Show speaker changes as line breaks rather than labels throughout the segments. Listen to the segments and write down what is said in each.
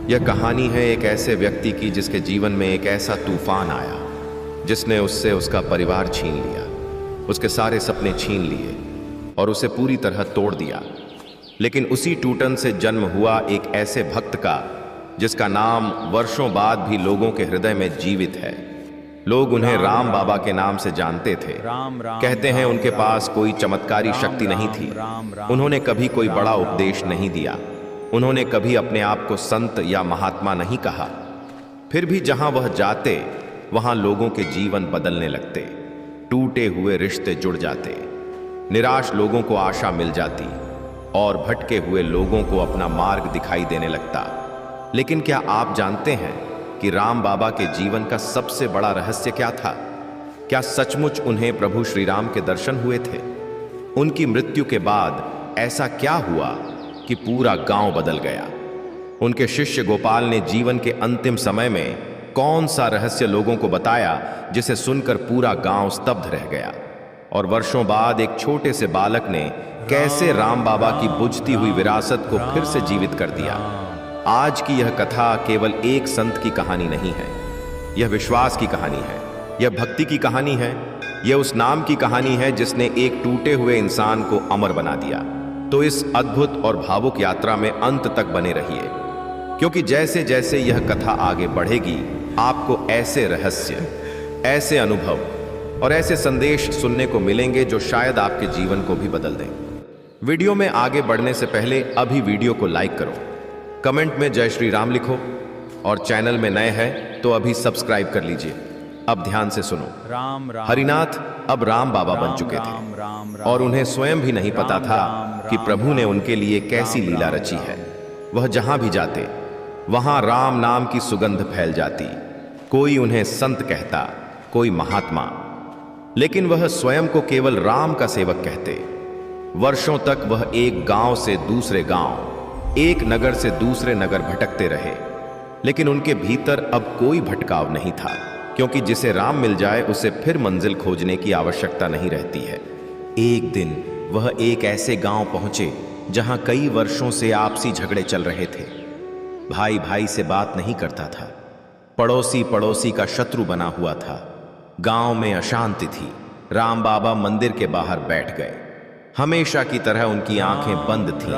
यह कहानी है एक ऐसे व्यक्ति की जिसके जीवन में एक ऐसा तूफान आया जिसने उससे उसका परिवार छीन लिया, उसके सारे सपने छीन लिए और उसे पूरी तरह तोड़ दिया। लेकिन उसी टूटन से जन्म हुआ एक ऐसे भक्त का जिसका नाम वर्षों बाद भी लोगों के हृदय में जीवित है। लोग उन्हें राम बाबा के नाम से जानते थे। कहते हैं उनके पास कोई चमत्कारी शक्ति नहीं थी, उन्होंने कभी कोई बड़ा उपदेश नहीं दिया, उन्होंने कभी अपने आप को संत या महात्मा नहीं कहा। फिर भी जहां वह जाते वहां लोगों के जीवन बदलने लगते, टूटे हुए रिश्ते जुड़ जाते, निराश लोगों को आशा मिल जाती और भटके हुए लोगों को अपना मार्ग दिखाई देने लगता। लेकिन क्या आप जानते हैं कि राम बाबा के जीवन का सबसे बड़ा रहस्य क्या था? क्या सचमुच उन्हें प्रभु श्री राम के दर्शन हुए थे? उनकी मृत्यु के बाद ऐसा क्या हुआ कि पूरा गांव बदल गया? उनके शिष्य गोपाल ने जीवन के अंतिम समय में कौन सा रहस्य लोगों को बताया जिसे सुनकर पूरा गांव स्तब्ध रह गया? और वर्षों बाद एक छोटे से बालक ने कैसे राम बाबा की बुझती हुई विरासत को फिर से जीवित कर दिया? आज की यह कथा केवल एक संत की कहानी नहीं है, यह विश्वास की कहानी है, यह भक्ति की कहानी है, यह उस नाम की कहानी है जिसने एक टूटे हुए इंसान को अमर बना दिया। तो इस अद्भुत और भावुक यात्रा में अंत तक बने रहिए, क्योंकि जैसे जैसे यह कथा आगे बढ़ेगी आपको ऐसे रहस्य, ऐसे अनुभव और ऐसे संदेश सुनने को मिलेंगे जो शायद आपके जीवन को भी बदल दें। वीडियो में आगे बढ़ने से पहले अभी वीडियो को लाइक करो, कमेंट में जय श्री राम लिखो और चैनल में नए हैं तो अभी सब्सक्राइब कर लीजिए। अब ध्यान से सुनो। हरिनाथ अब राम बाबा बन चुके थे और उन्हें स्वयं भी नहीं पता था कि प्रभु ने उनके लिए कैसी लीला रची है। वह जहां भी जाते वहां राम नाम की सुगंध फैल जाती। कोई उन्हें संत कहता, कोई महात्मा, लेकिन वह स्वयं को केवल राम का सेवक कहते। वर्षों तक वह एक गांव से दूसरे गांव, एक नगर से दूसरे नगर भटकते रहे, लेकिन उनके भीतर अब कोई भटकाव नहीं था, क्योंकि जिसे राम मिल जाए उसे फिर मंजिल खोजने की आवश्यकता नहीं रहती है। एक दिन वह एक ऐसे गांव पहुंचे जहां कई वर्षों से आपसी झगड़े चल रहे थे। भाई भाई से बात नहीं करता था, पड़ोसी पड़ोसी का शत्रु बना हुआ था। गांव में अशांति थी। राम बाबा मंदिर के बाहर बैठ गए। हमेशा की तरह उनकी आंखें बंद थीं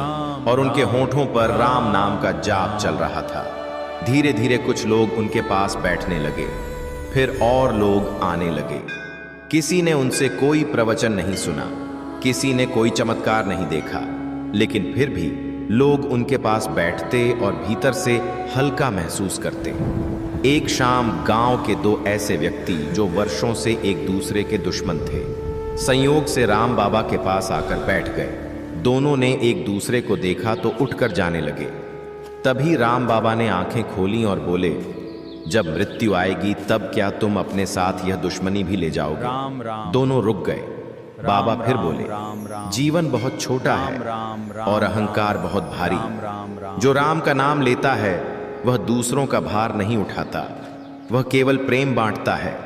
और उनके होठों पर राम नाम का जाप चल रहा था। धीरे धीरे कुछ लोग उनके पास बैठने लगे, फिर और लोग आने लगे। किसी ने उनसे कोई प्रवचन नहीं सुना, किसी ने कोई चमत्कार नहीं देखा, लेकिन फिर भी लोग उनके पास बैठते और भीतर से हल्का महसूस करते। एक शाम गांव के दो ऐसे व्यक्ति जो वर्षों से एक दूसरे के दुश्मन थे, संयोग से राम बाबा के पास आकर बैठ गए। दोनों ने एक दूसरे को देखा तो उठकर जाने लगे। तभी राम बाबा ने आंखें खोली और बोले, जब मृत्यु आएगी तब क्या तुम अपने साथ यह दुश्मनी भी ले जाओगे? दोनों रुक गए। बाबा फिर बोले, जीवन बहुत छोटा है और अहंकार बहुत भारी। जो राम का नाम लेता है वह दूसरों का भार नहीं उठाता, वह केवल प्रेम बांटता है।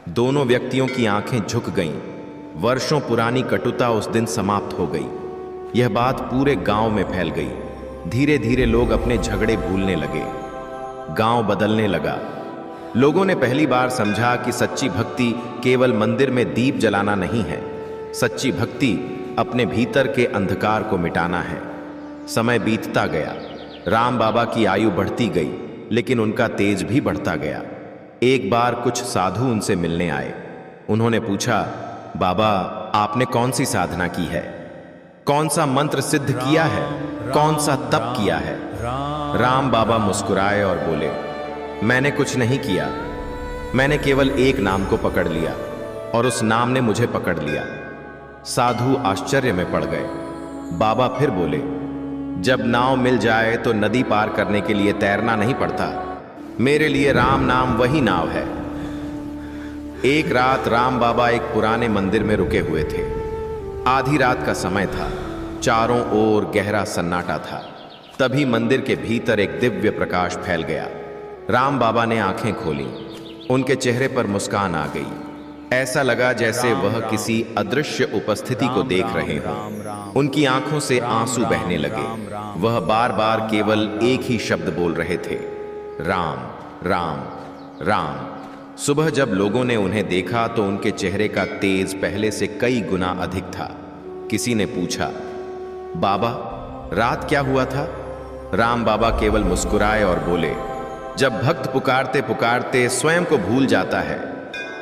दोनों व्यक्तियों की आंखें झुक गईं। वर्षों पुरानी कटुता उस दिन समाप्त हो गई। यह बात पूरे गांव में फैल गई। धीरे धीरे लोग अपने झगड़े भूलने लगे। गांव बदलने लगा। लोगों ने पहली बार समझा कि सच्ची भक्ति केवल मंदिर में दीप जलाना नहीं है। सच्ची भक्ति अपने भीतर के अंधकार को मिटाना है। समय बीतता गया। राम बाबा की आयु बढ़ती गई, लेकिन उनका तेज भी बढ़ता गया। एक बार कुछ साधु उनसे मिलने आए। उन्होंने पूछा, बाबा आपने कौन सी साधना की है? कौन सा मंत्र सिद्ध किया है? कौन सा तप किया है? राम बाबा मुस्कुराए और बोले, मैंने कुछ नहीं किया, मैंने केवल एक नाम को पकड़ लिया और उस नाम ने मुझे पकड़ लिया। साधु आश्चर्य में पड़ गए। बाबा फिर बोले, जब नाव मिल जाए तो नदी पार करने के लिए तैरना नहीं पड़ता। मेरे लिए राम नाम वही नाव है। एक रात राम बाबा एक पुराने मंदिर में रुके हुए थे। आधी रात का समय था। चारों ओर गहरा सन्नाटा था। तभी मंदिर के भीतर एक दिव्य प्रकाश फैल गया। राम बाबा ने आंखें खोली। उनके चेहरे पर मुस्कान आ गई। ऐसा लगा जैसे वह किसी अदृश्य उपस्थिति को देख रहे हों। उनकी आंखों से आंसू बहने लगे। वह बार बार केवल एक ही शब्द बोल रहे थे, राम राम राम। सुबह जब लोगों ने उन्हें देखा तो उनके चेहरे का तेज पहले से कई गुना अधिक था। किसी ने पूछा, बाबा रात क्या हुआ था? राम बाबा केवल मुस्कुराए और बोले, जब भक्त पुकारते पुकारते स्वयं को भूल जाता है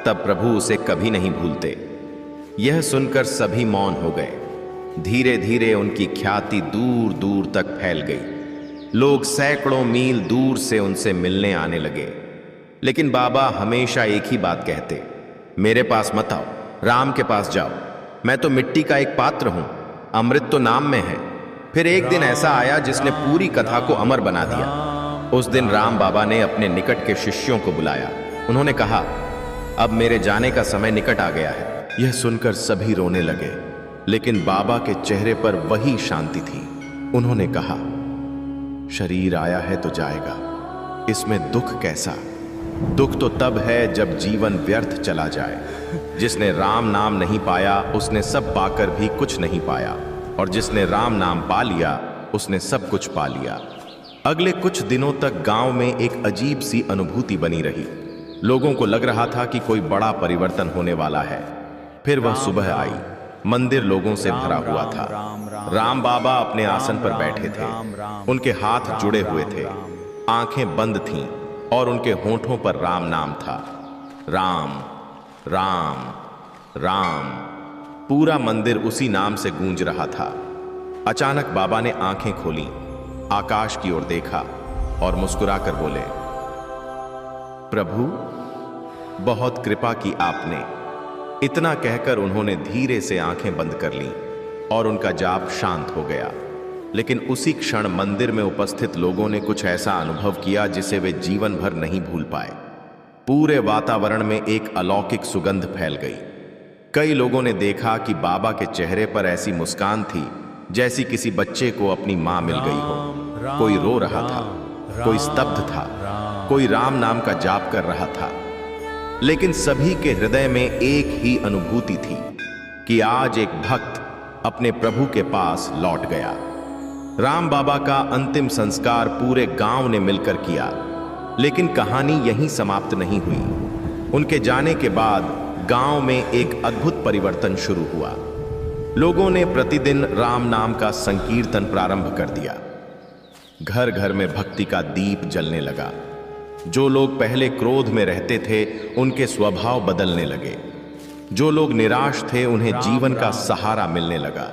तब प्रभु उसे कभी नहीं भूलते। यह सुनकर सभी मौन हो गए। धीरे धीरे उनकी ख्याति दूर दूर तक फैल गई। लोग सैकड़ों मील दूर से उनसे मिलने आने लगे। लेकिन बाबा हमेशा एक ही बात कहते, मेरे पास मत आओ, राम के पास जाओ। मैं तो मिट्टी का एक पात्र हूं, अमृत तो नाम में है। फिर एक दिन ऐसा आया जिसने पूरी कथा को अमर बना दिया। उस दिन राम बाबा ने अपने निकट के शिष्यों को बुलाया। उन्होंने कहा, अब मेरे जाने का समय निकट आ गया है। यह सुनकर सभी रोने लगे, लेकिन बाबा के चेहरे पर वही शांति थी। उन्होंने कहा, शरीर आया है तो जाएगा, इसमें दुख कैसा? दुख तो तब है जब जीवन व्यर्थ चला जाए। जिसने राम नाम नहीं पाया उसने सब पाकर भी कुछ नहीं पाया, और जिसने राम नाम पा लिया उसने सब कुछ पा लिया। अगले कुछ दिनों तक गांव में एक अजीब सी अनुभूति बनी रही। लोगों को लग रहा था कि कोई बड़ा परिवर्तन होने वाला है। फिर वह सुबह आई। मंदिर लोगों से भरा हुआ था। राम बाबा अपने आसन पर बैठे थे। उनके हाथ जुड़े हुए थे, आंखें बंद थीं और उनके होठों पर राम नाम था। राम राम राम। पूरा मंदिर उसी नाम से गूंज रहा था। अचानक बाबा ने आंखें खोलीं, आकाश की ओर देखा और मुस्कुराकर बोले, प्रभु बहुत कृपा की आपने। इतना कहकर उन्होंने धीरे से आंखें बंद कर लीं और उनका जाप शांत हो गया। लेकिन उसी क्षण मंदिर में उपस्थित लोगों ने कुछ ऐसा अनुभव किया जिसे वे जीवन भर नहीं भूल पाए। पूरे वातावरण में एक अलौकिक सुगंध फैल गई। कई लोगों ने देखा कि बाबा के चेहरे पर ऐसी मुस्कान थी जैसी किसी बच्चे को अपनी मां मिल गई हो। कोई रो रहा था, कोई स्तब्ध था, कोई राम नाम का जाप कर रहा था। लेकिन सभी के हृदय में एक ही अनुभूति थी कि आज एक भक्त अपने प्रभु के पास लौट गया। राम बाबा का अंतिम संस्कार पूरे गांव ने मिलकर किया। लेकिन कहानी यहीं समाप्त नहीं हुई। उनके जाने के बाद गांव में एक अद्भुत परिवर्तन शुरू हुआ। लोगों ने प्रतिदिन राम नाम का संकीर्तन प्रारंभ कर दिया। घर घर में भक्ति का दीप जलने लगा। जो लोग पहले क्रोध में रहते थे उनके स्वभाव बदलने लगे। जो लोग निराश थे उन्हें जीवन का सहारा मिलने लगा।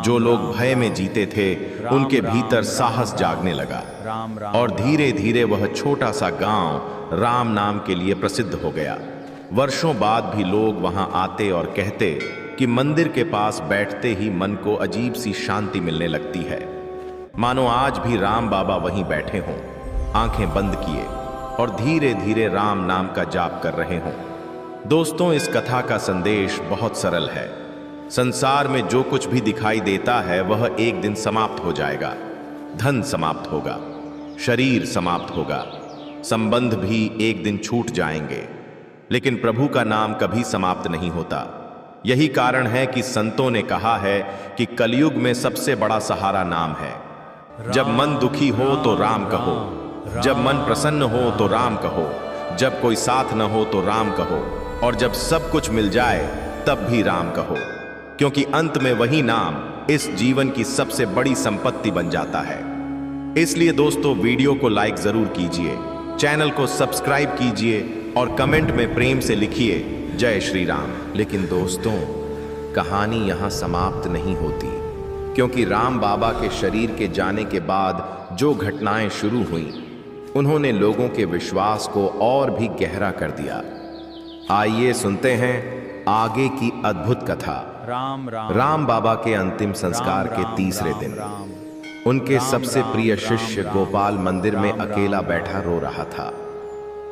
जो लोग भय में जीते थे उनके भीतर साहस जागने लगा। और धीरे धीरे वह छोटा सा गांव राम नाम के लिए प्रसिद्ध हो गया। वर्षों बाद भी लोग वहां आते और कहते कि मंदिर के पास बैठते ही मन को अजीब सी शांति मिलने लगती है, मानो आज भी राम बाबा वहीं बैठे हों, आंखें बंद किए और धीरे धीरे राम नाम का जाप कर रहे हों। दोस्तों, इस कथा का संदेश बहुत सरल है। संसार में जो कुछ भी दिखाई देता है वह एक दिन समाप्त हो जाएगा। धन समाप्त होगा, शरीर समाप्त होगा, संबंध भी एक दिन छूट जाएंगे, लेकिन प्रभु का नाम कभी समाप्त नहीं होता। यही कारण है कि संतों ने कहा है कि कलयुग में सबसे बड़ा सहारा नाम है। जब मन दुखी हो तो राम कहो, जब मन प्रसन्न हो तो राम कहो, जब कोई साथ न हो तो राम कहो, और जब सब कुछ मिल जाए तब भी राम कहो, क्योंकि अंत में वही नाम इस जीवन की सबसे बड़ी संपत्ति बन जाता है। इसलिए दोस्तों, वीडियो को लाइक जरूर कीजिए, चैनल को सब्सक्राइब कीजिए और कमेंट में प्रेम से लिखिए जय श्री राम। लेकिन दोस्तों, कहानी यहां समाप्त नहीं होती, क्योंकि राम बाबा के शरीर के जाने के बाद जो घटनाएं शुरू हुईं, उन्होंने लोगों के विश्वास को और भी गहरा कर दिया। आइए सुनते हैं आगे की अद्भुत कथा। राम बाबा के अंतिम संस्कार के तीसरे दिन उनके सबसे प्रिय शिष्य गोपाल मंदिर में अकेला बैठा रो रहा था।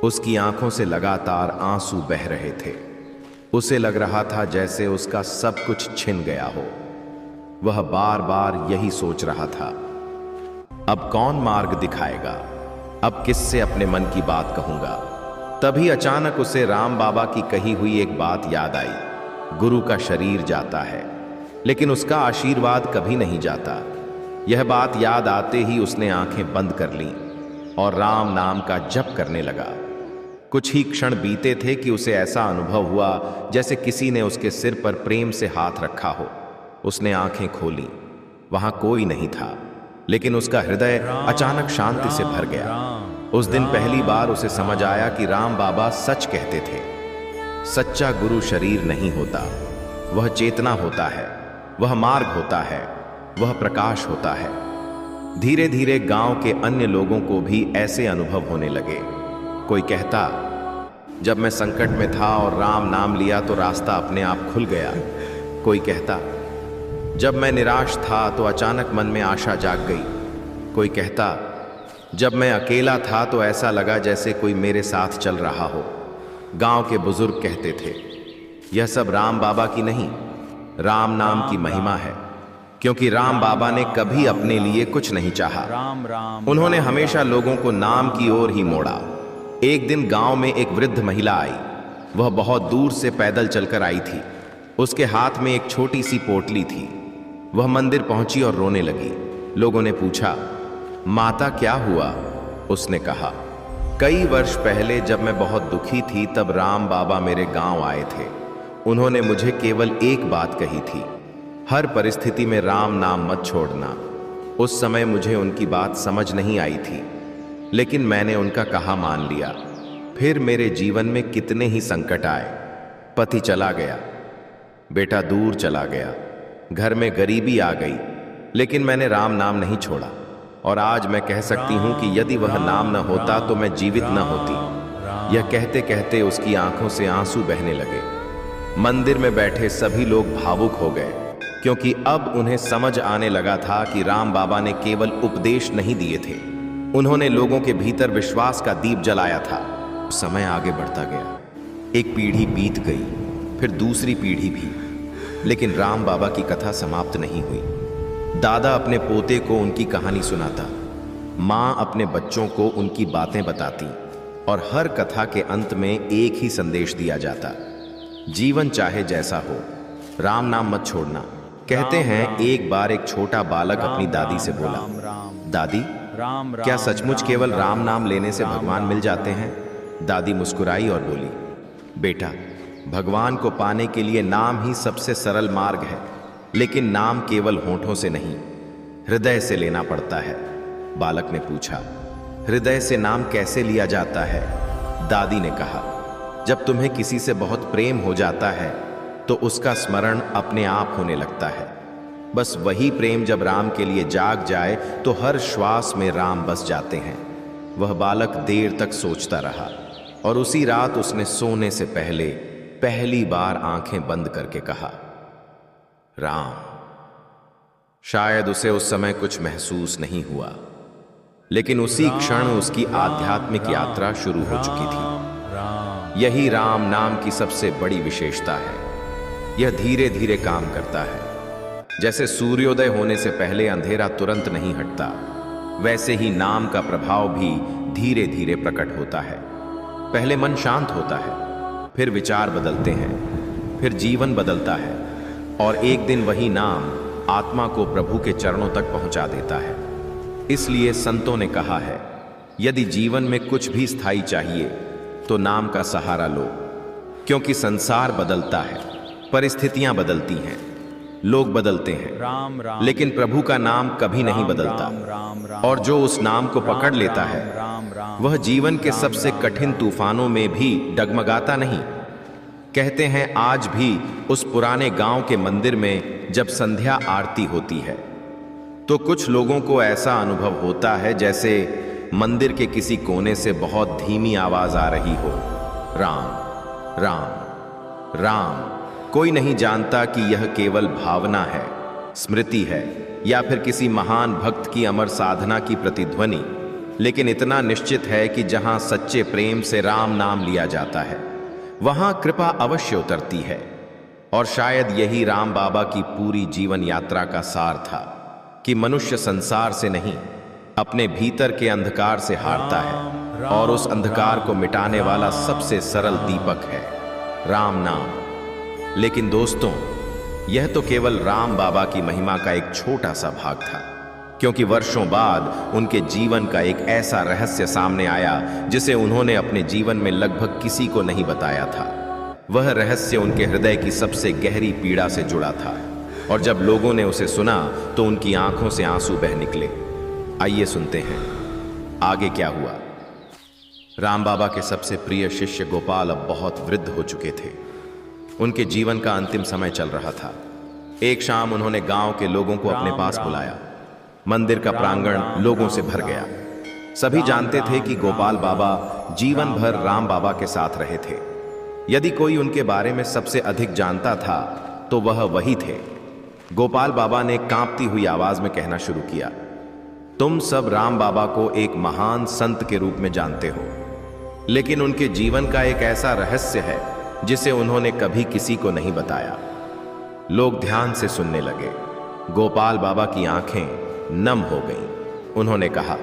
उसकी आंखों से लगातार आंसू बह रहे थे। उसे लग रहा था जैसे उसका सब कुछ छिन गया हो। वह बार बार यही सोच रहा था, अब कौन मार्ग दिखाएगा, अब किससे अपने मन की बात कहूंगा। तभी अचानक उसे राम बाबा की कही हुई एक बात याद आई। गुरु का शरीर जाता है, लेकिन उसका आशीर्वाद कभी नहीं जाता। यह बात याद आते ही उसने आंखें बंद कर लीं और राम नाम का जप करने लगा। कुछ ही क्षण बीते थे कि उसे ऐसा अनुभव हुआ जैसे किसी ने उसके सिर पर प्रेम से हाथ रखा हो। उसने आंखें खोली, वहां कोई नहीं था, लेकिन उसका हृदय अचानक शांति से भर गया। उस दिन पहली बार उसे समझ आया कि राम बाबा सच कहते थे। सच्चा गुरु शरीर नहीं होता, वह चेतना होता है, वह मार्ग होता है, वह प्रकाश होता है। धीरे धीरे गांव के अन्य लोगों को भी ऐसे अनुभव होने लगे। कोई कहता, जब मैं संकट में था और राम नाम लिया तो रास्ता अपने आप खुल गया। कोई कहता, जब मैं निराश था तो अचानक मन में आशा जाग गई। कोई कहता, जब मैं अकेला था तो ऐसा लगा जैसे कोई मेरे साथ चल रहा हो। गांव के बुजुर्ग कहते थे, यह सब राम बाबा की नहीं, राम नाम की महिमा है, क्योंकि राम बाबा ने कभी अपने लिए कुछ नहीं चाहा। उन्होंने हमेशा लोगों को नाम की ओर ही मोड़ा। एक दिन गांव में एक वृद्ध महिला आई। वह बहुत दूर से पैदल चलकर आई थी। उसके हाथ में एक छोटी सी पोटली थी। वह मंदिर पहुंची और रोने लगी। लोगों ने पूछा, माता क्या हुआ? उसने कहा, कई वर्ष पहले जब मैं बहुत दुखी थी तब राम बाबा मेरे गांव आए थे। उन्होंने मुझे केवल एक बात कही थी, हर परिस्थिति में राम नाम मत छोड़ना। उस समय मुझे उनकी बात समझ नहीं आई थी, लेकिन मैंने उनका कहा मान लिया। फिर मेरे जीवन में कितने ही संकट आए। पति चला गया, बेटा दूर चला गया, घर में गरीबी आ गई, लेकिन मैंने राम नाम नहीं छोड़ा। और आज मैं कह सकती हूं कि यदि वह नाम न होता तो मैं जीवित न होती। यह कहते कहते उसकी आंखों से आंसू बहने लगे। मंदिर में बैठे सभी लोग भावुक हो गए, क्योंकि अब उन्हें समझ आने लगा था कि राम बाबा ने केवल उपदेश नहीं दिए थे, उन्होंने लोगों के भीतर विश्वास का दीप जलाया था। समय आगे बढ़ता गया। एक पीढ़ी बीत गई, फिर दूसरी पीढ़ी भी, लेकिन राम बाबा की कथा समाप्त नहीं हुई। दादा अपने पोते को उनकी कहानी सुनाता, माँ अपने बच्चों को उनकी बातें बताती, और हर कथा के अंत में एक ही संदेश दिया जाता, जीवन चाहे जैसा हो, राम नाम मत छोड़ना। कहते हैं एक बार एक छोटा बालक अपनी दादी से बोला, दादी, क्या सचमुच केवल राम नाम लेने से भगवान मिल जाते हैं? दादी मुस्कुराई और बोली, बेटा, भगवान को पाने के लिए नाम ही सबसे सरल मार्ग है, लेकिन नाम केवल होठों से नहीं, हृदय से लेना पड़ता है। बालक ने पूछा, हृदय से नाम कैसे लिया जाता है? दादी ने कहा, जब तुम्हें किसी से बहुत प्रेम हो जाता है तो उसका स्मरण अपने आप होने लगता है। बस वही प्रेम जब राम के लिए जाग जाए तो हर श्वास में राम बस जाते हैं। वह बालक देर तक सोचता रहा, और उसी रात उसने सोने से पहले पहली बार आंखें बंद करके कहा, राम। शायद उसे उस समय कुछ महसूस नहीं हुआ, लेकिन उसी क्षण उसकी आध्यात्मिक यात्रा शुरू हो चुकी थी। यही राम नाम की सबसे बड़ी विशेषता है। यह धीरे धीरे काम करता है। जैसे सूर्योदय होने से पहले अंधेरा तुरंत नहीं हटता, वैसे ही नाम का प्रभाव भी धीरे धीरे प्रकट होता है। पहले मन शांत होता है, फिर विचार बदलते हैं, फिर जीवन बदलता है, और एक दिन वही नाम आत्मा को प्रभु के चरणों तक पहुंचा देता है। इसलिए संतों ने कहा है, यदि जीवन में कुछ भी स्थायी चाहिए तो नाम का सहारा लो, क्योंकि संसार बदलता है, परिस्थितियां बदलती हैं, लोग बदलते हैं, लेकिन प्रभु का नाम कभी नहीं बदलता। और जो उस नाम को पकड़ लेता है, वह जीवन के सबसे कठिन तूफानों में भी डगमगाता नहीं। कहते हैं आज भी उस पुराने गांव के मंदिर में जब संध्या आरती होती है तो कुछ लोगों को ऐसा अनुभव होता है जैसे मंदिर के किसी कोने से बहुत धीमी आवाज आ रही हो, राम राम राम। कोई नहीं जानता कि यह केवल भावना है, स्मृति है, या फिर किसी महान भक्त की अमर साधना की प्रतिध्वनि, लेकिन इतना निश्चित है कि जहां सच्चे प्रेम से राम नाम लिया जाता है वहां कृपा अवश्य उतरती है। और शायद यही राम बाबा की पूरी जीवन यात्रा का सार था कि मनुष्य संसार से नहीं, अपने भीतर के अंधकार से हारता है, और उस अंधकार को मिटाने वाला सबसे सरल दीपक है राम नाम। लेकिन दोस्तों, यह तो केवल राम बाबा की महिमा का एक छोटा सा भाग था, क्योंकि वर्षों बाद उनके जीवन का एक ऐसा रहस्य सामने आया जिसे उन्होंने अपने जीवन में लगभग किसी को नहीं बताया था। वह रहस्य उनके हृदय की सबसे गहरी पीड़ा से जुड़ा था, और जब लोगों ने उसे सुना तो उनकी आंखों से आंसू बह निकले। आइए सुनते हैं आगे क्या हुआ। राम बाबा के सबसे प्रिय शिष्य गोपाल अब बहुत वृद्ध हो चुके थे। उनके जीवन का अंतिम समय चल रहा था। एक शाम उन्होंने गांव के लोगों को अपने पास बुलाया। मंदिर का प्रांगण लोगों से भर गया। सभी जानते थे कि गोपाल बाबा जीवन भर राम बाबा के साथ रहे थे। यदि कोई उनके बारे में सबसे अधिक जानता था तो वह वही थे। गोपाल बाबा ने कांपती हुई आवाज में कहना शुरू किया, तुम सब राम बाबा को एक महान संत के रूप में जानते हो, लेकिन उनके जीवन का एक ऐसा रहस्य है जिसे उन्होंने कभी किसी को नहीं बताया। लोग ध्यान से सुनने लगे। गोपाल बाबा की आंखें नम हो गईं। उन्होंने कहा,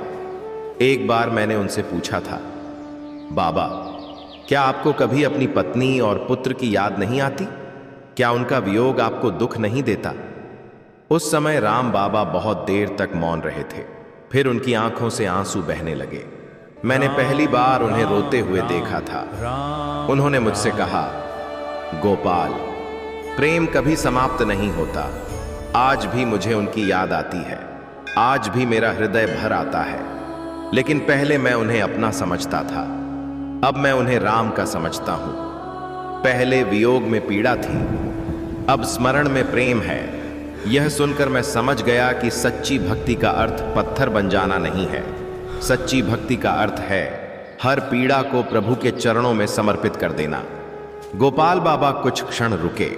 एक बार मैंने उनसे पूछा था, बाबा, क्या आपको कभी अपनी पत्नी और पुत्र की याद नहीं आती? क्या उनका वियोग आपको दुख नहीं देता? उस समय राम बाबा बहुत देर तक मौन रहे थे। फिर उनकी आंखों से आंसू बहने लगे। मैंने पहली बार उन्हें रोते हुए देखा था। उन्होंने मुझसे कहा, गोपाल, प्रेम कभी समाप्त नहीं होता। आज भी मुझे उनकी याद आती है। आज भी मेरा हृदय भर आता है। लेकिन पहले मैं उन्हें अपना समझता था, अब मैं उन्हें राम का समझता हूं। पहले वियोग में पीड़ा थी, अब स्मरण में प्रेम है। यह सुनकर मैं समझ गया कि सच्ची भक्ति का अर्थ पत्थर बन जाना नहीं है। सच्ची भक्ति का अर्थ है हर पीड़ा को प्रभु के चरणों में समर्पित कर देना। गोपाल बाबा कुछ क्षण रुके,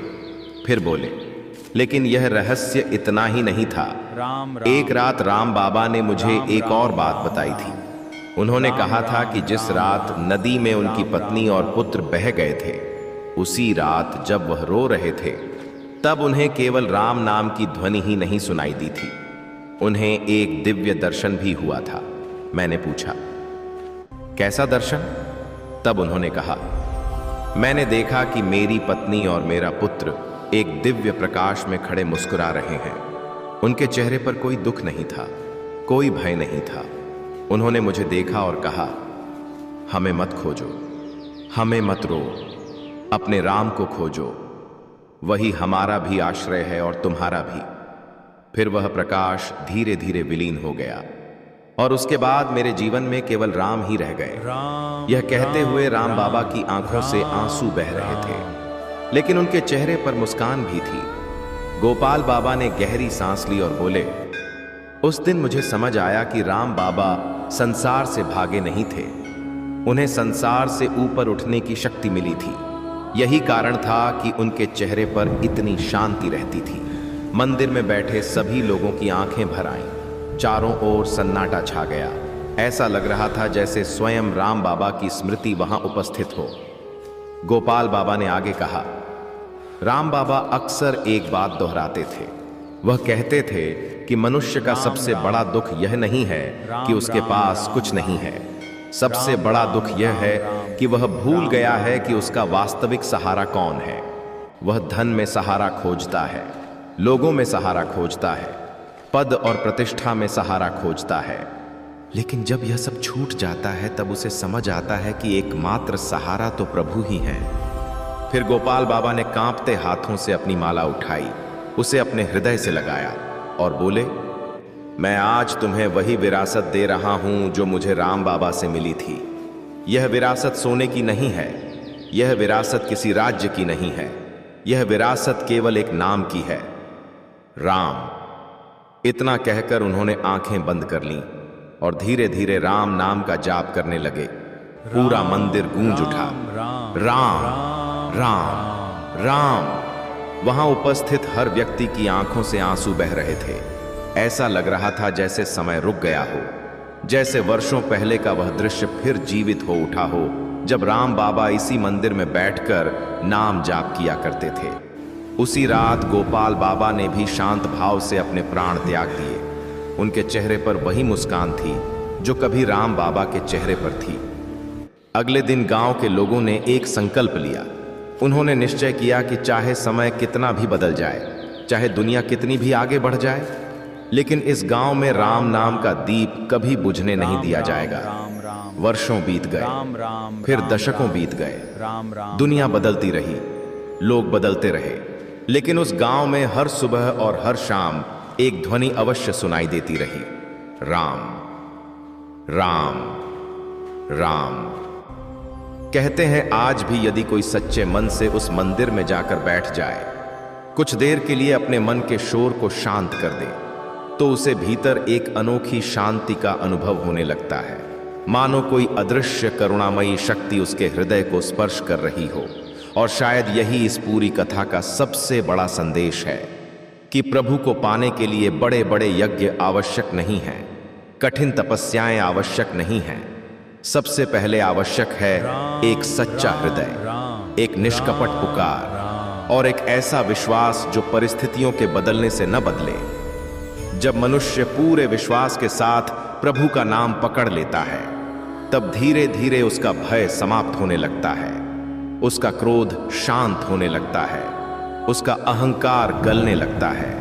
फिर बोले, लेकिन यह रहस्य इतना ही नहीं था। एक रात राम बाबा ने मुझे एक और बात बताई थी। उन्होंने कहा था कि जिस रात नदी में उनकी पत्नी और पुत्र बह गए थे, उसी रात जब वह रो रहे थे, तब उन्हें केवल राम नाम की ध्वनि ही नहीं सुनाई दी थी, उन्हें एक दिव्य दर्शन भी हुआ था। मैंने पूछा, कैसा दर्शन? तब उन्होंने कहा, मैंने देखा कि मेरी पत्नी और मेरा पुत्र एक दिव्य प्रकाश में खड़े मुस्कुरा रहे हैं। उनके चेहरे पर कोई दुख नहीं था, कोई भय नहीं था। उन्होंने मुझे देखा और कहा, हमें मत खोजो, हमें मत रो, अपने राम को खोजो, वही हमारा भी आश्रय है और तुम्हारा भी। फिर वह प्रकाश धीरे धीरे विलीन हो गया और उसके बाद मेरे जीवन में केवल राम ही रह गए। यह कहते हुए राम बाबा की आंखों से आंसू बह रहे थे, लेकिन उनके चेहरे पर मुस्कान भी थी। गोपाल बाबा ने गहरी सांस ली और बोले, उस दिन मुझे समझ आया कि राम बाबा संसार से भागे नहीं थे, उन्हें संसार से ऊपर उठने की शक्ति मिली थी। यही कारण था कि उनके चेहरे पर इतनी शांति रहती थी। मंदिर में बैठे सभी लोगों की आंखें भर आईं। चारों ओर सन्नाटा छा गया। ऐसा लग रहा था जैसे स्वयं राम बाबा की स्मृति वहां उपस्थित हो। गोपाल बाबा ने आगे कहा, राम बाबा अक्सर एक बात दोहराते थे। वह कहते थे कि मनुष्य का सबसे बड़ा दुख यह नहीं है कि उसके पास कुछ नहीं है, सबसे बड़ा दुख यह है कि वह भूल गया है कि उसका वास्तविक सहारा कौन है। वह धन में सहारा खोजता है, लोगों में सहारा खोजता है, पद और प्रतिष्ठा में सहारा खोजता है। लेकिन जब यह सब छूट जाता है तब उसे समझ आता है कि एकमात्र सहारा तो प्रभु ही है। फिर गोपाल बाबा ने कांपते हाथों से अपनी माला उठाई, उसे अपने हृदय से लगाया और बोले, मैं आज तुम्हें वही विरासत दे रहा हूं जो मुझे राम बाबा से मिली थी। यह विरासत सोने की नहीं है, यह विरासत किसी राज्य की नहीं है, यह विरासत केवल एक नाम की है, राम। इतना कहकर उन्होंने आंखें बंद कर लीं और धीरे धीरे राम नाम का जाप करने लगे। पूरा मंदिर गूंज उठा, राम राम राम। वहां उपस्थित हर व्यक्ति की आंखों से आंसू बह रहे थे। ऐसा लग रहा था जैसे समय रुक गया हो, जैसे वर्षों पहले का वह दृश्य फिर जीवित हो उठा हो, जब राम बाबा इसी मंदिर में बैठकर नाम जाप किया करते थे। उसी रात गोपाल बाबा ने भी शांत भाव से अपने प्राण त्याग दिए। उनके चेहरे पर वही मुस्कान थी जो कभी राम बाबा के चेहरे पर थी। अगले दिन गांव के लोगों ने एक संकल्प लिया। उन्होंने निश्चय किया कि चाहे समय कितना भी बदल जाए, चाहे दुनिया कितनी भी आगे बढ़ जाए, लेकिन इस गांव में राम नाम का दीप कभी बुझने नहीं दिया जाएगा। वर्षों बीत गए, फिर दशकों बीत गए, दुनिया बदलती रही, लोग बदलते रहे, लेकिन उस गांव में हर सुबह और हर शाम एक ध्वनि अवश्य सुनाई देती रही, राम राम राम। कहते हैं आज भी यदि कोई सच्चे मन से उस मंदिर में जाकर बैठ जाए, कुछ देर के लिए अपने मन के शोर को शांत कर दे, तो उसे भीतर एक अनोखी शांति का अनुभव होने लगता है, मानो कोई अदृश्य करुणामयी शक्ति उसके हृदय को स्पर्श कर रही हो। और शायद यही इस पूरी कथा का सबसे बड़ा संदेश है कि प्रभु को पाने के लिए बड़े बड़े यज्ञ आवश्यक नहीं हैं, कठिन तपस्याएं आवश्यक नहीं हैं। सबसे पहले आवश्यक है एक सच्चा हृदय, एक निष्कपट पुकार और एक ऐसा विश्वास जो परिस्थितियों के बदलने से न बदले। जब मनुष्य पूरे विश्वास के साथ प्रभु का नाम पकड़ लेता है, तब धीरे धीरे उसका भय समाप्त होने लगता है, उसका क्रोध शांत होने लगता है, उसका अहंकार गलने लगता है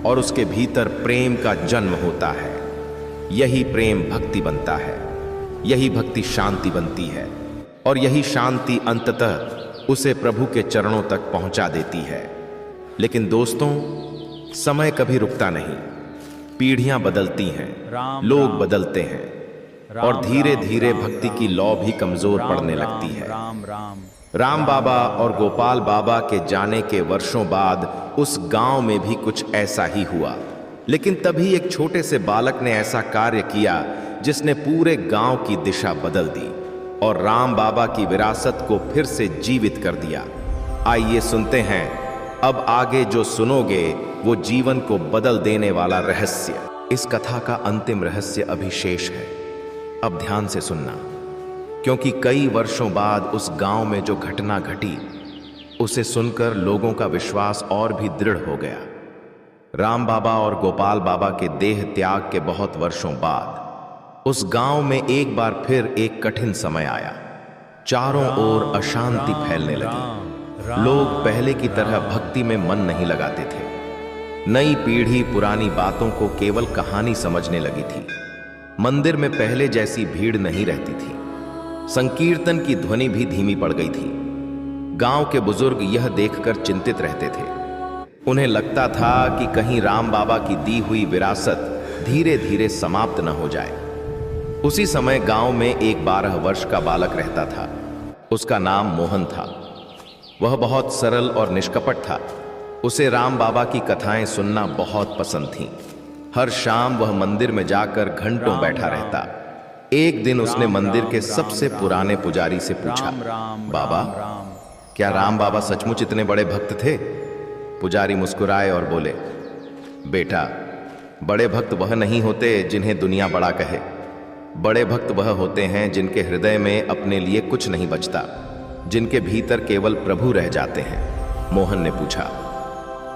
और उसके भीतर प्रेम का जन्म होता है। यही प्रेम भक्ति बनता है, यही भक्ति शांति बनती है और यही शांति अंततः उसे प्रभु के चरणों तक पहुंचा देती है। लेकिन दोस्तों, समय कभी रुकता नहीं, पीढ़ियां बदलती हैं, लोग बदलते हैं और धीरे धीरे भक्ति की लौ भी कमजोर पड़ने लगती है। राम बाबा और गोपाल बाबा के जाने के वर्षों बाद उस गांव में भी कुछ ऐसा ही हुआ, लेकिन तभी एक छोटे से बालक ने ऐसा कार्य किया जिसने पूरे गांव की दिशा बदल दी और राम बाबा की विरासत को फिर से जीवित कर दिया। आइए सुनते हैं अब आगे जो सुनोगे वो जीवन को बदल देने वाला रहस्य। इस कथा का अंतिम रहस्य अभी शेष है, अब ध्यान से सुनना, क्योंकि कई वर्षों बाद उस गांव में जो घटना घटी उसे सुनकर लोगों का विश्वास और भी दृढ़ हो गया। राम बाबा और गोपाल बाबा के देह त्याग के बहुत वर्षों बाद उस गांव में एक बार फिर एक कठिन समय आया। चारों ओर अशांति फैलने लगी, लोग पहले की तरह भक्ति में मन नहीं लगाते थे। नई पीढ़ी पुरानी बातों को केवल कहानी समझने लगी थी। मंदिर में पहले जैसी भीड़ नहीं रहती थी, संकीर्तन की ध्वनि भी धीमी पड़ गई थी। गांव के बुजुर्ग यह देखकर चिंतित रहते थे, उन्हें लगता था कि कहीं राम बाबा की दी हुई विरासत धीरे धीरे समाप्त न हो जाए। उसी समय गांव में एक 12 वर्ष का बालक रहता था। उसका नाम मोहन था। वह बहुत सरल और निष्कपट था। उसे राम बाबा की कथाएं सुनना बहुत पसंद थीं। हर शाम वह मंदिर में जाकर घंटों बैठा रहता। एक दिन उसने मंदिर के सबसे पुराने पुजारी से पूछा, बाबा, क्या राम बाबा सचमुच इतने बड़े भक्त थे? पुजारी मुस्कुराए और बोले, बेटा, बड़े भक्त वह नहीं होते जिन्हें दुनिया बड़ा कहे। बड़े भक्त वह होते हैं जिनके हृदय में अपने लिए कुछ नहीं बचता, जिनके भीतर केवल प्रभु रह जाते हैं। मोहन ने पूछा,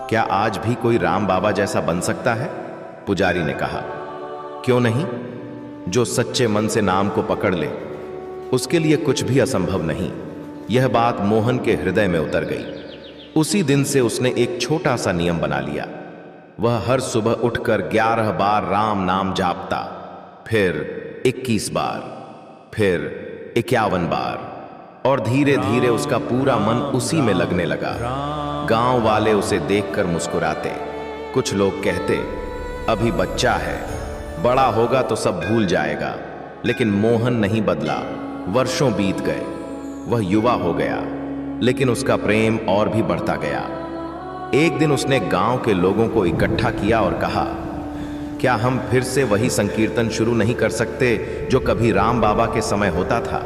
क्या आज भी कोई राम बाबा जैसा बन सकता है? पुजारी ने कहा, क्यों नहीं? जो सच्चे मन से नाम को पकड़ ले उसके लिए कुछ भी असंभव नहीं। यह बात मोहन के हृदय में उतर गई। उसी दिन से उसने एक छोटा सा नियम बना लिया। वह हर सुबह उठकर 11 बार राम नाम जापता, फिर 21 बार, फिर 51 बार, और धीरे धीरे उसका पूरा मन उसी में लगने लगा। गांव वाले उसे देखकर मुस्कुराते। कुछ लोग कहते, अभी बच्चा है, बड़ा होगा तो सब भूल जाएगा। लेकिन मोहन नहीं बदला। वर्षों बीत गए, वह युवा हो गया, लेकिन उसका प्रेम और भी बढ़ता गया। एक दिन उसने गांव के लोगों को इकट्ठा किया और कहा, क्या हम फिर से वही संकीर्तन शुरू नहीं कर सकते जो कभी राम बाबा के समय होता था?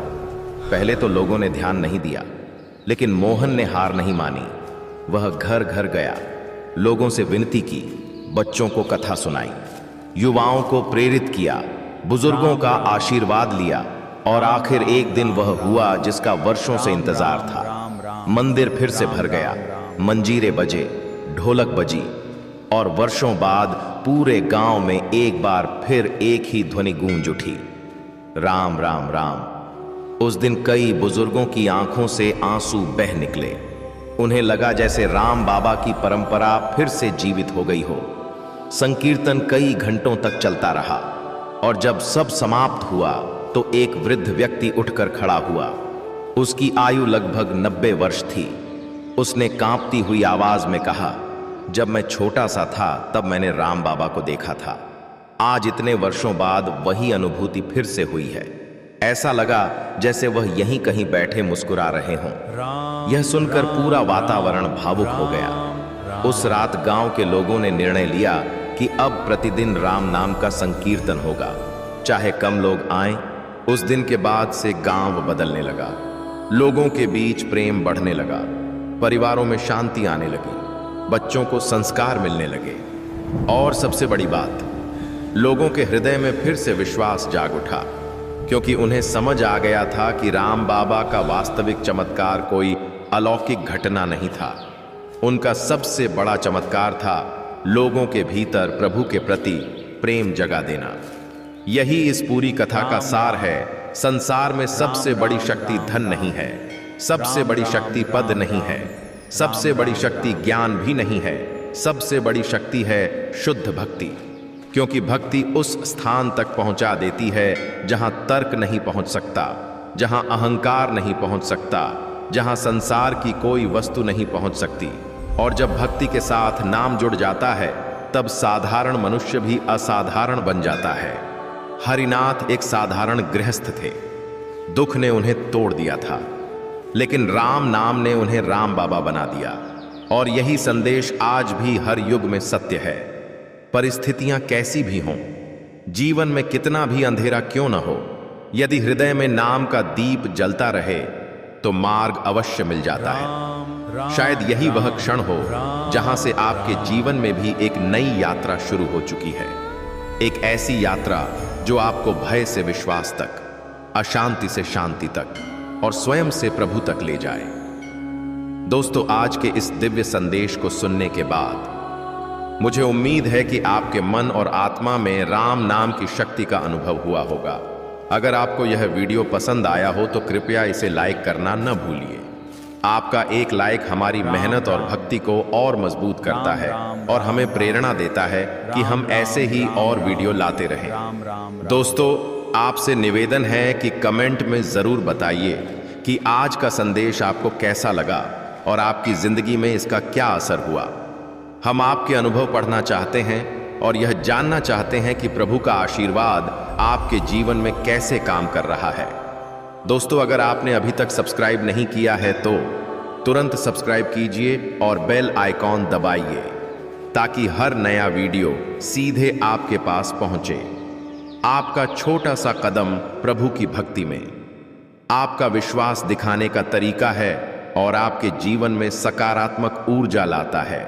पहले तो लोगों ने ध्यान नहीं दिया, लेकिन मोहन ने हार नहीं मानी। वह घर घर गया, लोगों से विनती की, बच्चों को कथा सुनाई, युवाओं को प्रेरित किया, बुजुर्गों का आशीर्वाद लिया और आखिर एक दिन वह हुआ जिसका वर्षों से इंतजार था। मंदिर फिर से भर गया, मंजीरे बजे, ढोलक बजी और वर्षों बाद पूरे गांव में एक बार फिर एक ही ध्वनि गूंज उठी, राम राम राम। उस दिन कई बुजुर्गों की आंखों से आंसू बह निकले। उन्हें लगा जैसे राम बाबा की परंपरा फिर से जीवित हो गई हो। संकीर्तन कई घंटों तक चलता रहा और जब सब समाप्त हुआ तो एक वृद्ध व्यक्ति उठकर खड़ा हुआ। उसकी आयु लगभग 90 वर्ष थी। उसने कांपती हुई आवाज में कहा, जब मैं छोटा सा था तब मैंने राम बाबा को देखा था। आज इतने वर्षों बाद वही अनुभूति फिर से हुई है। ऐसा लगा जैसे वह यहीं कहीं बैठे मुस्कुरा रहे हों। यह सुनकर पूरा वातावरण भावुक हो गया। उस रात गांव के लोगों ने निर्णय लिया कि अब प्रतिदिन राम नाम का संकीर्तन होगा, चाहे कम लोग आएं। उस दिन के बाद से गांव बदलने लगा। लोगों के बीच प्रेम बढ़ने लगा, परिवारों में शांति आने लगी, बच्चों को संस्कार मिलने लगे और सबसे बड़ी बात, लोगों के हृदय में फिर से विश्वास जाग उठा, क्योंकि उन्हें समझ आ गया था कि राम बाबा का वास्तविक चमत्कार कोई अलौकिक घटना नहीं था। उनका सबसे बड़ा चमत्कार था लोगों के भीतर प्रभु के प्रति प्रेम जगा देना। यही इस पूरी कथा का सार है। संसार में सबसे बड़ी शक्ति धन नहीं है, सबसे बड़ी शक्ति पद नहीं है, सबसे बड़ी शक्ति ज्ञान भी नहीं है। सबसे बड़ी शक्ति है शुद्ध भक्ति, क्योंकि भक्ति उस स्थान तक पहुंचा देती है जहां तर्क नहीं पहुंच सकता, जहां अहंकार नहीं पहुंच सकता, जहां संसार की कोई वस्तु नहीं पहुंच सकती। और जब भक्ति के साथ नाम जुड़ जाता है तब साधारण मनुष्य भी असाधारण बन जाता है। हरिनाथ एक साधारण गृहस्थ थे। दुख ने उन्हें तोड़ दिया था, लेकिन राम नाम ने उन्हें राम बाबा बना दिया। और यही संदेश आज भी हर युग में सत्य है। परिस्थितियां कैसी भी हों, जीवन में कितना भी अंधेरा क्यों न हो, यदि हृदय में नाम का दीप जलता रहे तो मार्ग अवश्य मिल जाता है। शायद यही वह क्षण हो जहां से आपके जीवन में भी एक नई यात्रा शुरू हो चुकी है। एक ऐसी यात्रा जो आपको भय से विश्वास तक, अशांति से शांति तक और स्वयं से प्रभु तक ले जाए। दोस्तों, आज के इस दिव्य संदेश को सुनने के बाद मुझे उम्मीद है कि आपके मन और आत्मा में राम नाम की शक्ति का अनुभव हुआ होगा। अगर आपको यह वीडियो पसंद आया हो तो कृपया इसे लाइक करना न भूलिए। आपका एक लाइक हमारी मेहनत और भक्ति को और मजबूत करता है और हमें प्रेरणा देता है कि हम ऐसे ही और वीडियो लाते रहें। दोस्तों, आपसे निवेदन है कि कमेंट में जरूर बताइए कि आज का संदेश आपको कैसा लगा और आपकी जिंदगी में इसका क्या असर हुआ। हम आपके अनुभव पढ़ना चाहते हैं और यह जानना चाहते हैं कि प्रभु का आशीर्वाद आपके जीवन में कैसे काम कर रहा है। दोस्तों, अगर आपने अभी तक सब्सक्राइब नहीं किया है तो तुरंत सब्सक्राइब कीजिए और बेल आइकॉन दबाइए ताकि हर नया वीडियो सीधे आपके पास पहुंचे। आपका छोटा सा कदम प्रभु की भक्ति में आपका विश्वास दिखाने का तरीका है और आपके जीवन में सकारात्मक ऊर्जा लाता है।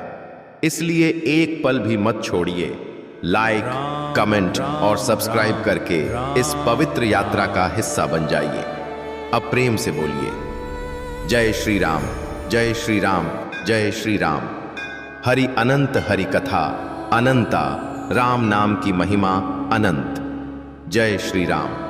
इसलिए एक पल भी मत छोड़िए। लाइक, कमेंट और सब्सक्राइब करके इस पवित्र यात्रा का हिस्सा बन जाइए। अब प्रेम से बोलिए, जय श्री राम, जय श्री राम, जय श्री राम। हरि अनंत हरि कथा अनंता, राम नाम की महिमा अनंत। जय श्री राम।